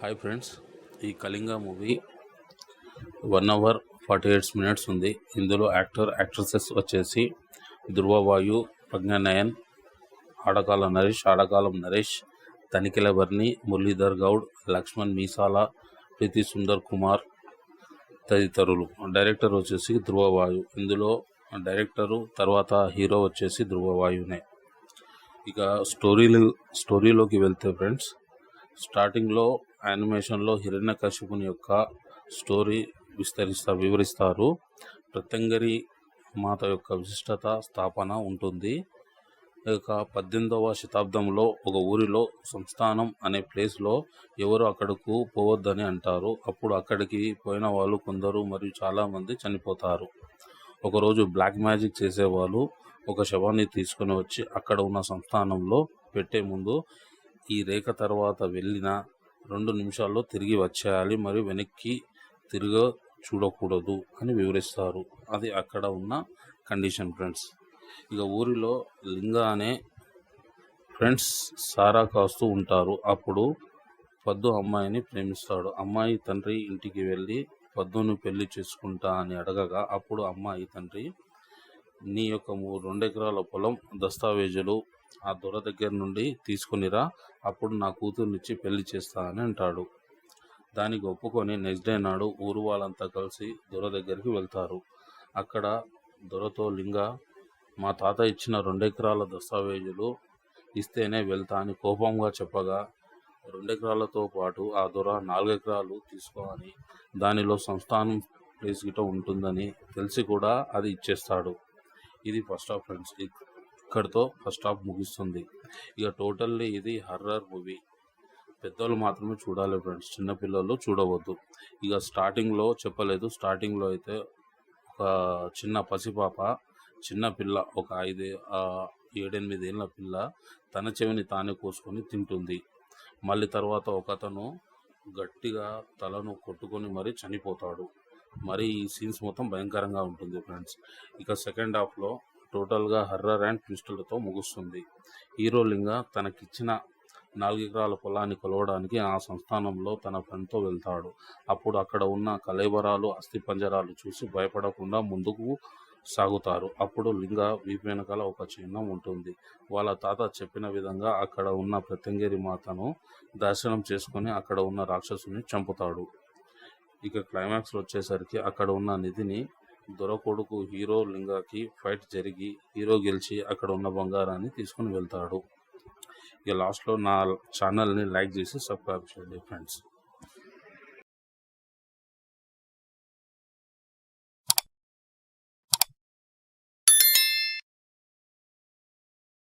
Hi friends, ఈ Kalinga movie 1 hour 48 minutes ఉంది. ఇందులో యాక్ట్రెసెస్ వచ్చేసి ధృవవాయు, ప్రజ్ఞానయన్, ఆడకాలం నరేష్, తనికెల బర్ని, మురళీధర్ గౌడ్, లక్ష్మణ్ మీసాల, ప్రీతి సుందర్ కుమార్ తదితరులు. డైరెక్టర్ వచ్చేసి ధృవవాయు. ఇందులో డైరెక్టరు తర్వాత హీరో వచ్చేసి ధృవవాయునే. ఇక స్టోరీలోకి వెళ్తే ఫ్రెండ్స్, స్టార్టింగ్లో యానిమేషన్లో హిరణ్యకశిపుని యొక్క స్టోరీ వివరిస్తారు. ప్రత్యంగిరి మాత యొక్క విశిష్టత స్థాపన ఉంటుంది. ఇక 18వ శతాబ్దంలో ఒక ఊరిలో సంస్థానం అనే ప్లేస్లో ఎవరు అక్కడకు పోవద్దని అంటారు. అప్పుడు అక్కడికి పోయిన వాళ్ళు కొందరు మరియు చాలామంది చనిపోతారు. ఒకరోజు బ్లాక్ మ్యాజిక్ చేసేవాళ్ళు ఒక శవాన్ని తీసుకొని వచ్చి అక్కడ ఉన్న సంస్థానంలో పెట్టే ముందు ఈ రేఖ తర్వాత వెళ్ళిన 2 నిమిషాల్లో తిరిగి వచ్చేయాలి, మరియు వెనక్కి తిరిగి చూడకూడదు అని వివరిస్తారు. అది అక్కడ ఉన్న కండిషన్ ఫ్రెండ్స్. ఇక ఊరిలో లింగ అనే ఫ్రెండ్స్ సారా కాస్తూ ఉంటారు. అప్పుడు పద్దు అమ్మాయిని ప్రేమిస్తాడు. అమ్మాయి తండ్రి ఇంటికి వెళ్ళి పద్దును పెళ్లి చేసుకుంటా అని అడగగా, అప్పుడు అమ్మాయి తండ్రి, నీ యొక్క 2 ఎకరాల పొలం దస్తావేజులు ఆ దొర దగ్గర నుండి తీసుకునిరా, అప్పుడు నా కూతుర్నిచ్చి పెళ్లి చేస్తా అని అంటాడు. దానికి ఒప్పుకొని నెక్స్ట్ డే నాడు ఊరు వాళ్ళంతా కలిసి దొర దగ్గరికి వెళ్తారు. అక్కడ దొరతో లింగ, మా తాత ఇచ్చిన 2 ఎకరాల దస్తావేజులు ఇస్తేనే వెళ్తా అని కోపంగా చెప్పగా, 2 ఎకరాలతో పాటు ఆ దొర 4 ఎకరాలు తీసుకో అని, దానిలో సంస్థానం ప్లేస్ గిట ఉంటుందని తెలిసి కూడా అది ఇచ్చేస్తాడు. ఇది ఫస్ట్ హాఫ్ ఫ్రెండ్స్. ఇక్కడితో ఫస్ట్ హాఫ్ ముగిస్తుంది. ఇక టోటల్లీ ఇది హర్రర్ మూవీ. పెద్దవాళ్ళు మాత్రమే చూడాలి ఫ్రెండ్స్, చిన్నపిల్లలు చూడవద్దు. ఇక స్టార్టింగ్లో చెప్పలేదు. స్టార్టింగ్లో అయితే ఒక చిన్న పసిపాప, చిన్న పిల్ల, ఒక 7-8 ఏళ్ళ పిల్ల తన చెవిని తానే కోసుకొని తింటుంది. మళ్ళీ తర్వాత ఒకతను గట్టిగా తలను కొట్టుకొని మరీ చనిపోతాడు. మరి ఈ సీన్స్ మొత్తం భయంకరంగా ఉంటుంది ఫ్రెండ్స్. ఇక సెకండ్ హాఫ్లో టోటల్గా హర్రర్ అండ్ ట్విస్టులతో ముగుస్తుంది. హీరో లింగ తనకిచ్చిన 4 ఎకరాల పొలాన్ని కొలవడానికి ఆ సంస్థానంలో తన ఫ్రెండ్తో వెళ్తాడు. అప్పుడు అక్కడ ఉన్న కళేబరాలు, అస్థిపంజరాలు చూసి భయపడకుండా ముందుకు సాగుతారు. అప్పుడు లింగ వీపు వెనకాల ఒక చిహ్నం ఉంటుంది. వాళ్ళ తాత చెప్పిన విధంగా అక్కడ ఉన్న ప్రత్యంగిరి మాతను దర్శనం చేసుకొని అక్కడ ఉన్న రాక్షసుని చంపుతాడు. ఇక క్లైమాక్స్ వచ్చేసరికి అక్కడ ఉన్న నిధిని దొర కొడుకు హీరో లింగకి ఫైట్ జరిగి హీరో గెలిచి అక్కడ ఉన్న బంగారాన్ని తీసుకుని వెళ్తాడు. ఇక లాస్ట్లో నా ఛానల్ని లైక్ చేసి సబ్స్క్రైబ్ చేయండి ఫ్రెండ్స్.